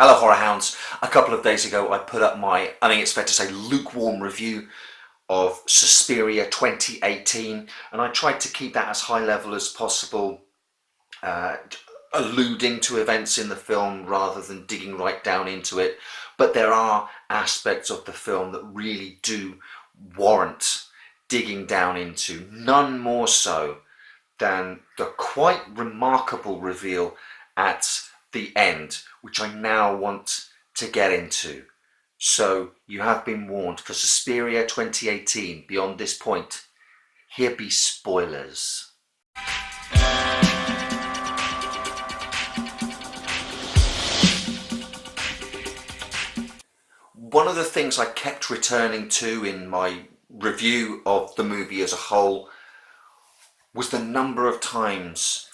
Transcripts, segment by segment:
Hello Horror Hounds. A couple of days ago I put up my, I think it's fair to say, lukewarm review of Suspiria 2018, and I tried to keep that as high level as possible, alluding to events in the film rather than digging right down into it. But there are aspects of the film that really do warrant digging down into, none more so than the quite remarkable reveal at the end, which I now want to get into. So you have been warned for Suspiria 2018. Beyond this point, here be spoilers. One of the things I kept returning to in my review of the movie as a whole was the number of times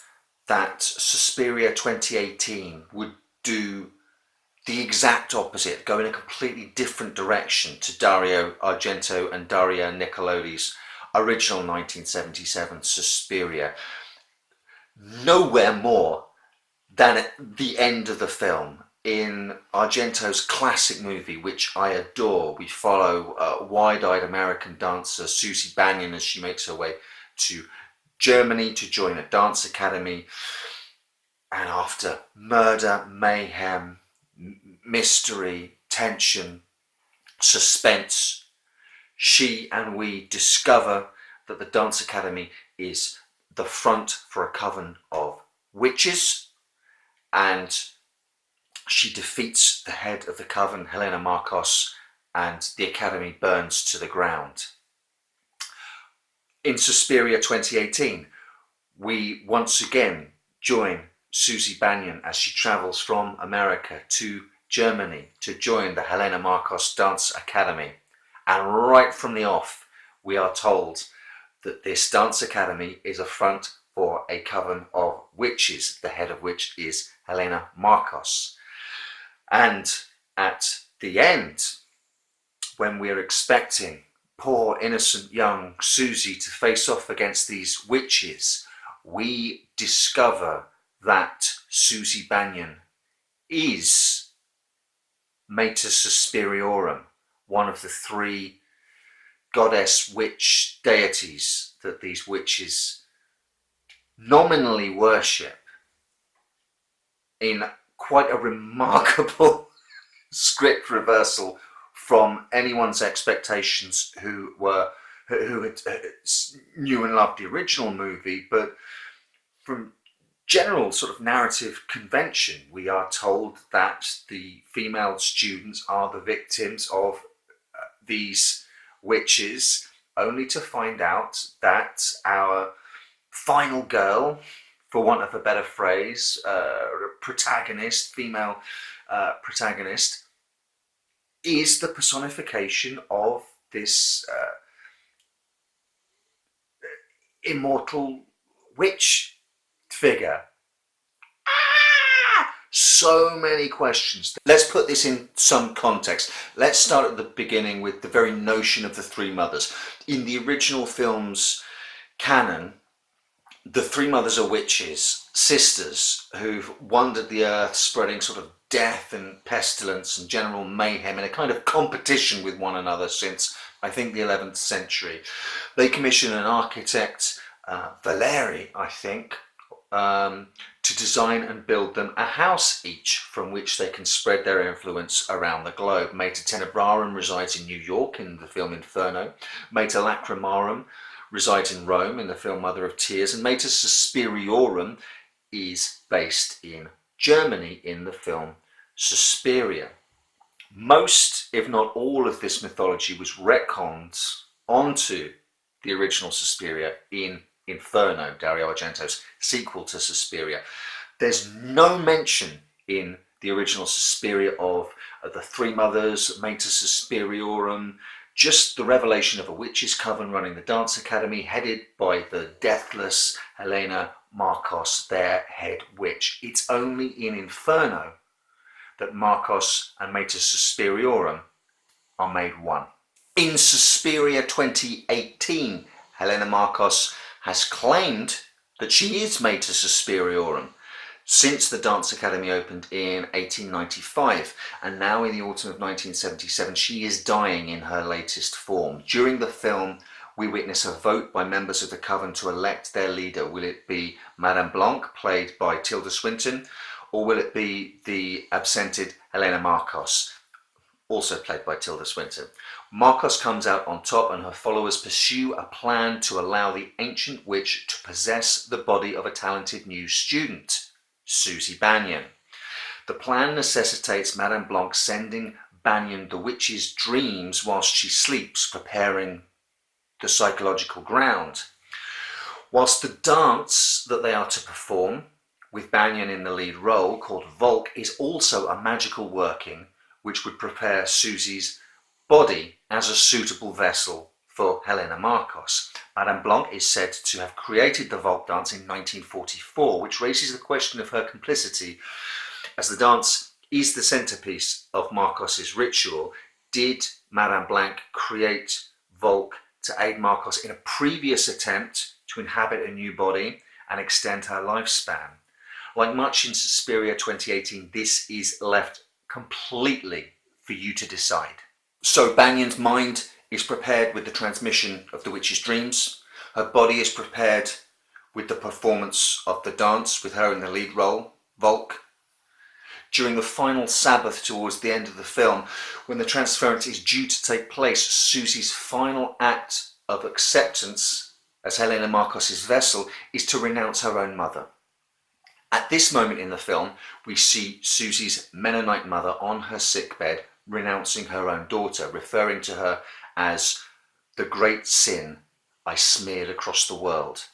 that Suspiria 2018 would do the exact opposite, go in a completely different direction to Dario Argento and Daria Nicolodi's original 1977 Suspiria. Nowhere more than at the end of the film. In Argento's classic movie, which I adore, we follow wide-eyed American dancer Susie Bannion as she makes her way to Germany to join a dance academy, and after murder, mayhem, mystery, tension, suspense, she and we discover that the dance academy is the front for a coven of witches, and she defeats the head of the coven, Helena Marcos, and the academy burns to the ground. In Suspiria 2018, we once again join Susie Bannion as she travels from America to Germany to join the Helena Marcos Dance Academy. And right from the off, we are told that this dance academy is a front for a coven of witches, the head of which is Helena Marcos. And at the end, when we're expecting poor innocent young Susie to face off against these witches, we discover that Susie Bannion is Mater Suspiriorum, one of the three goddess witch deities that these witches nominally worship, in quite a remarkable script reversal from anyone's expectations who had knew and loved the original movie. But from general sort of narrative convention, we are told that the female students are the victims of these witches, only to find out that our final girl, for want of a better phrase, protagonist, female protagonist, is the personification of this immortal witch figure. So many questions. Let's put this in some context. Let's start at the beginning with the very notion of the three mothers. In the original film's canon, the three mothers are witches, sisters, who've wandered the earth spreading sort of death and pestilence and general mayhem in a kind of competition with one another since, I think, the 11th century. They commission an architect, Valeri, I think, to design and build them a house each from which they can spread their influence around the globe. Mater Tenebrarum resides in New York in the film Inferno. Mater Lacrimarum resides in Rome in the film Mother of Tears, and Mater Suspiriorum is based in Germany in the film Suspiria. Most, if not all, of this mythology was retconned onto the original Suspiria in Inferno, Dario Argento's sequel to Suspiria. There's no mention in the original Suspiria of the three mothers, Mater Suspiriorum, just the revelation of a witches' coven running the dance academy, headed by the deathless Helena Marcos, their head witch. It's only in Inferno that Marcos and Mater Suspiriorum are made one. In Suspiria 2018, Helena Marcos has claimed that she is Mater Suspiriorum. since the Dance Academy opened in 1895, and now in the autumn of 1977 she is dying in her latest form. During the film we witness a vote by members of the Coven to elect their leader. Will it be Madame Blanc, played by Tilda Swinton, or will it be the absented Helena Marcos, also played by Tilda Swinton? Marcos comes out on top, and her followers pursue a plan to allow the ancient witch to possess the body of a talented new student, Susie Bannion. The plan necessitates Madame Blanc sending Bannion the witch's dreams whilst she sleeps, preparing the psychological ground. Whilst the dance that they are to perform, with Bannion in the lead role, called Volk, is also a magical working which would prepare Susie's body as a suitable vessel for Helena Marcos. Madame Blanc is said to have created the Volk dance in 1944, which raises the question of her complicity, as the dance is the centerpiece of Marcos's ritual. Did Madame Blanc create Volk to aid Marcos in a previous attempt to inhabit a new body and extend her lifespan? Like much in Suspiria 2018, this is left completely for you to decide. So Bannion's mind is prepared with the transmission of the witch's dreams. Her body is prepared with the performance of the dance, with her in the lead role, Volk. During the final Sabbath towards the end of the film, when the transference is due to take place, Susie's final act of acceptance as Helena Marcos's vessel is to renounce her own mother. At this moment in the film, we see Susie's Mennonite mother on her sickbed renouncing her own daughter, referring to her as the great sin I smeared across the world.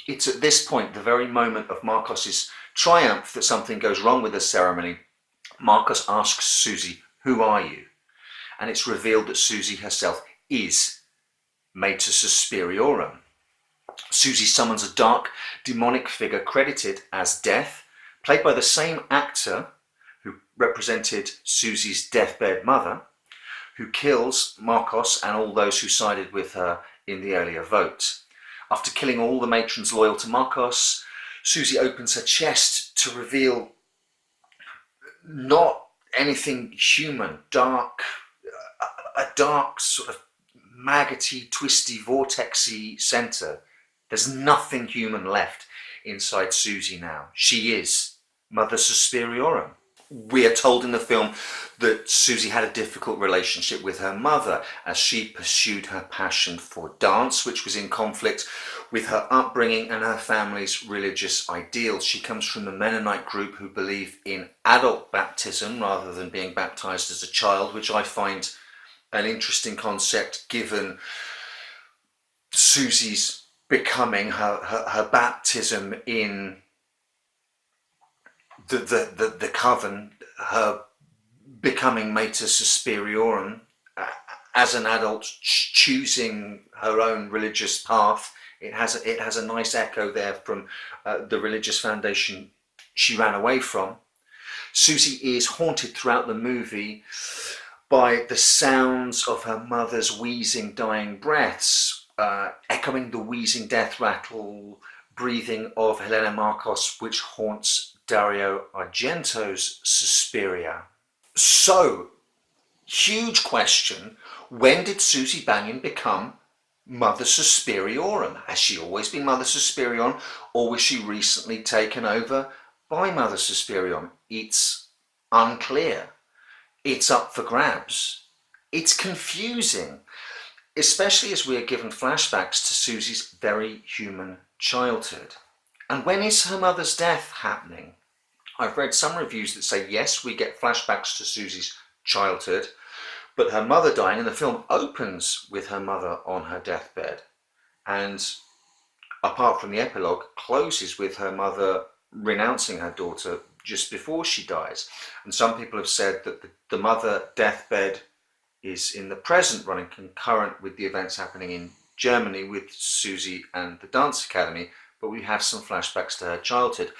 It's at this point, the very moment of Marcos's triumph, that something goes wrong with the ceremony. Marcos asks Susie, "Who are you?" And it's revealed that Susie herself is Mater Suspiriorum. Susie summons a dark, demonic figure credited as Death, played by the same actor who represented Susie's deathbed mother, who kills Marcos and all those who sided with her in the earlier vote. After killing all the matrons loyal to Marcos, Susie opens her chest to reveal not anything human, a dark sort of maggoty, twisty, vortexy centre. There's nothing human left inside Susie now. She is Mother Suspiriorum. We are told in the film that Susie had a difficult relationship with her mother as she pursued her passion for dance, which was in conflict with her upbringing and her family's religious ideals. She comes from the Mennonite group who believe in adult baptism rather than being baptized as a child, which I find an interesting concept given Susie's becoming, her baptism in the coven, her becoming Mater Suspiriorum as an adult, choosing her own religious path. It has a nice echo there from the religious foundation she ran away from. Susie is haunted throughout the movie by the sounds of her mother's wheezing, dying breaths, echoing the wheezing death rattle breathing of Helena Marcos, which haunts Dario Argento's Suspiria. So, huge question, when did Susie Bannion become Mother Suspiriorum? Has she always been Mother Suspiriorum, or was she recently taken over by Mother Suspiriorum? It's unclear. It's up for grabs. It's confusing, especially as we are given flashbacks to Susie's very human childhood. And when is her mother's death happening? I've read some reviews that say yes, we get flashbacks to Susie's childhood, but her mother dying, and the film opens with her mother on her deathbed, and apart from the epilogue, closes with her mother renouncing her daughter just before she dies. And some people have said that the mother deathbed is in the present, running concurrent with the events happening in Germany with Susie and the Dance Academy, but we have some flashbacks to her childhood,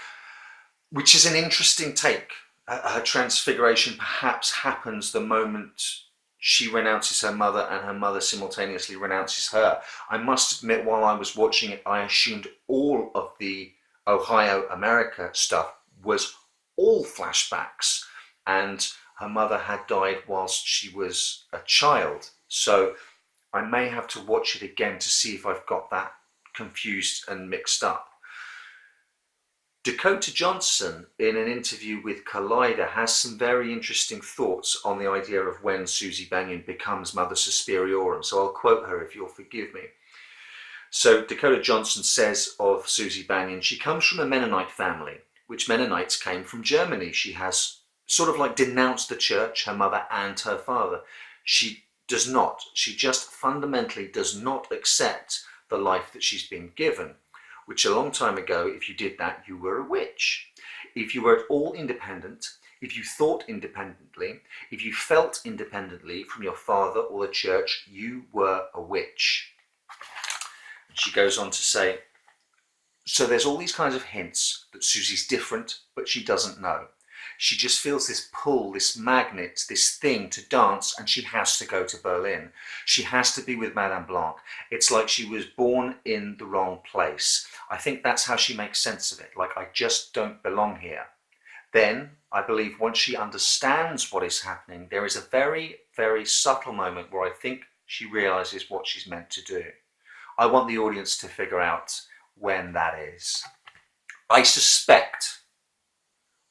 which is an interesting take. Her transfiguration perhaps happens the moment she renounces her mother and her mother simultaneously renounces her. I must admit, while I was watching it, I assumed all of the Ohio America stuff was all flashbacks, and her mother had died whilst she was a child. So I may have to watch it again to see if I've got that confused and mixed up. Dakota Johnson, in an interview with Collider, has some very interesting thoughts on the idea of when Susie Bannion becomes Mother Suspiriorum. So I'll quote her if you'll forgive me. So Dakota Johnson says of Susie Bannion, she comes from a Mennonite family, which Mennonites came from Germany. She has sort of like denounced the church, her mother and her father. She does not. She just fundamentally does not accept the life that she's been given. Which a long time ago, if you did that, you were a witch. If you were at all independent, if you thought independently, if you felt independently from your father or the church, you were a witch. She goes on to say, so there's all these kinds of hints that Susie's different, but she doesn't know. She just feels this pull, this magnet, this thing to dance, and she has to go to Berlin. She has to be with Madame Blanc. It's like she was born in the wrong place. I think that's how she makes sense of it, like I just don't belong here. Then, I believe once she understands what is happening, there is a very, very subtle moment where I think she realises what she's meant to do. I want the audience to figure out when that is. I suspect,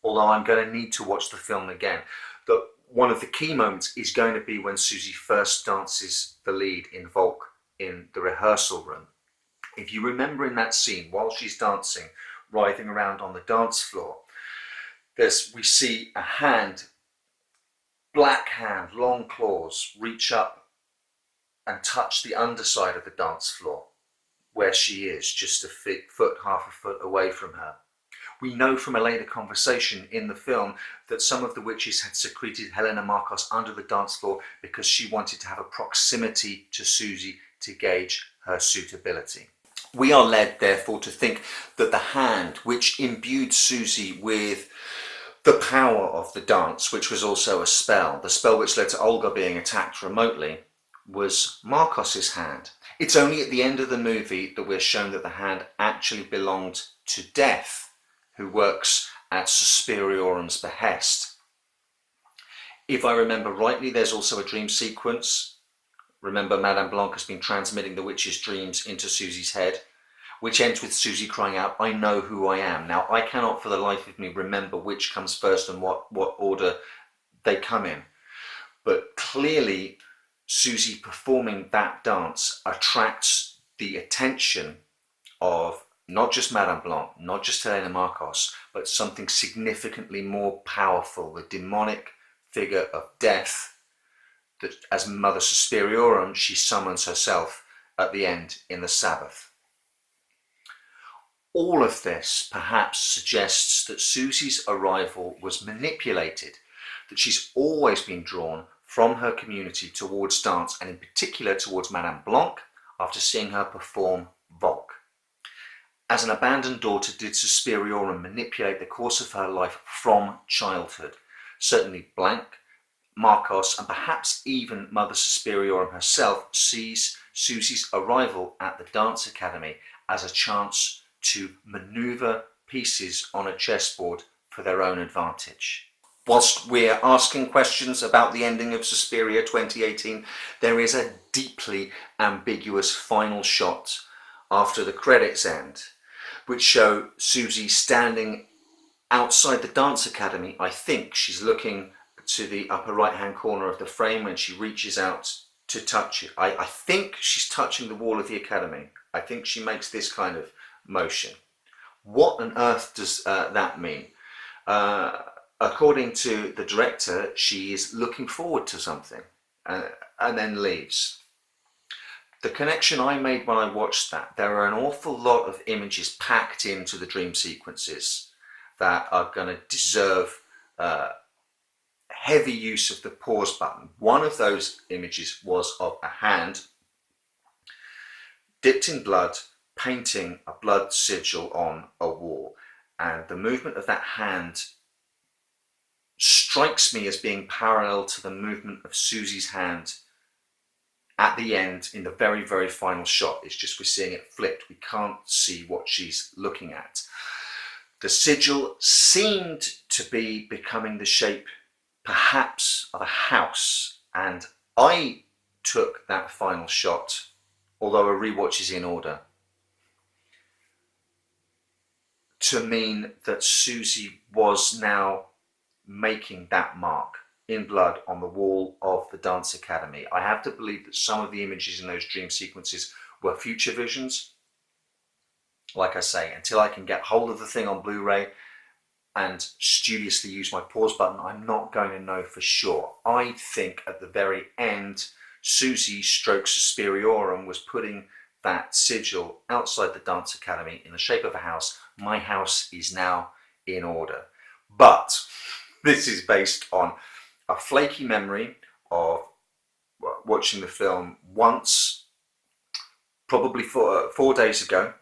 although I'm going to need to watch the film again, that one of the key moments is going to be when Susie first dances the lead in Volk in the rehearsal room. If you remember in that scene, while she's dancing, writhing around on the dance floor, we see a hand, black hand, long claws, reach up and touch the underside of the dance floor, where she is, just a foot, half a foot away from her. We know from a later conversation in the film that some of the witches had secreted Helena Markos under the dance floor because she wanted to have a proximity to Susie to gauge her suitability. We are led, therefore, to think that the hand which imbued Susie with the power of the dance, which was also a spell, the spell which led to Olga being attacked remotely, was Markos's hand. It's only at the end of the movie that we're shown that the hand actually belonged to Death, who works at Suspiriorum's behest. If I remember rightly, there's also a dream sequence. Remember, Madame Blanc has been transmitting the witch's dreams into Susie's head, which ends with Susie crying out, "I know who I am." Now, I cannot for the life of me remember which comes first and what order they come in. But clearly, Susie performing that dance attracts the attention of not just Madame Blanc, not just Helena Markos, but something significantly more powerful, the demonic figure of Death, that as Mother Suspiriorum, she summons herself at the end in the Sabbath. All of this perhaps suggests that Susie's arrival was manipulated, that she's always been drawn from her community towards dance, and in particular towards Madame Blanc, after seeing her perform Volk. As an abandoned daughter, did Suspiriorum manipulate the course of her life from childhood? Certainly Blanc, Markos, and perhaps even Mother Suspiriorum herself sees Susie's arrival at the dance academy as a chance to maneuver pieces on a chessboard for their own advantage. Whilst we're asking questions about the ending of Suspiria 2018, there is a deeply ambiguous final shot after the credits end, which show Susie standing outside the dance academy. I think she's looking to the upper right hand corner of the frame when she reaches out to touch it. I think she's touching the wall of the academy. I think she makes this kind of motion. What on earth does that mean? According to the director, she is looking forward to something and then leaves. The connection I made when I watched that, there are an awful lot of images packed into the dream sequences that are going to deserve heavy use of the pause button. One of those images was of a hand dipped in blood, painting a blood sigil on a wall, and the movement of that hand strikes me as being parallel to the movement of Susie's hand at the end in the very, very final shot. It's just we're seeing it flipped. We can't see what she's looking at. The sigil seemed to be becoming the shape, perhaps, of a house, and I took that final shot, although a rewatch is in order, to mean that Susie was now making that mark in blood on the wall of the Dance Academy. I have to believe that some of the images in those dream sequences were future visions. Like I say, until I can get hold of the thing on Blu-ray and studiously use my pause button, I'm not going to know for sure. I think at the very end, Susie stroke Suspiriorum was putting that sigil outside the Dance Academy in the shape of a house. My house is now in order. But this is based on a flaky memory of watching the film once, probably 4 days ago.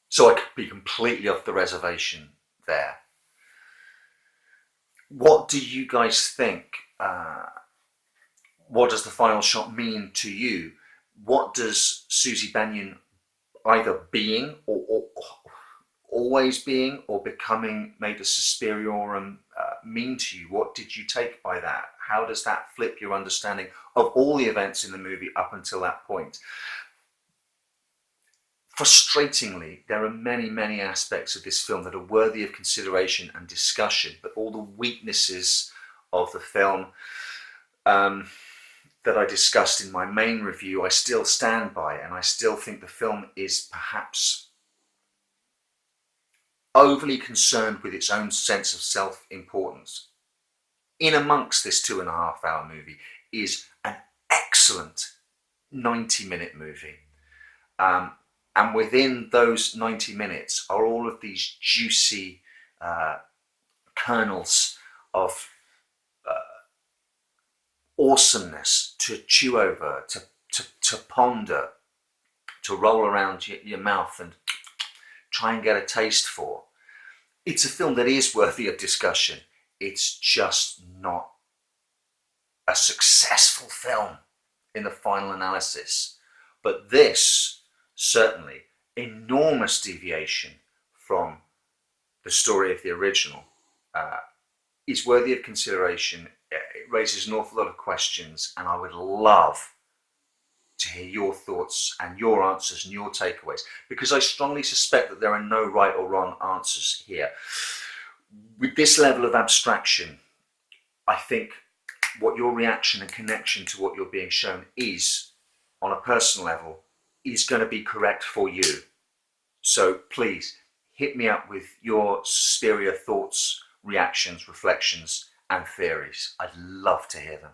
So I could be completely off the reservation there. What do you guys think? What does the final shot mean to you? What does Susie Bannion either being or always being or becoming Mater Suspiriorum mean to you? What did you take by that? How does that flip your understanding of all the events in the movie up until that point? Frustratingly, there are many, many aspects of this film that are worthy of consideration and discussion, but all the weaknesses of the film that I discussed in my main review, I still stand by, and I still think the film is perhaps overly concerned with its own sense of self-importance. In amongst this 2.5-hour movie is an excellent 90-minute movie. And within those 90 minutes are all of these juicy kernels of awesomeness to chew over, to ponder, to roll around your mouth and try and get a taste for. It's a film that is worthy of discussion. It's just not a successful film in the final analysis. But this, certainly, enormous deviation from the story of the original, is worthy of consideration. It raises an awful lot of questions, and I would love to hear your thoughts and your answers and your takeaways, because I strongly suspect that there are no right or wrong answers here. With this level of abstraction, I think what your reaction and connection to what you're being shown is, on a personal level, is going to be correct for you. So please hit me up with your Suspiria thoughts, reactions, reflections, and theories. I'd love to hear them.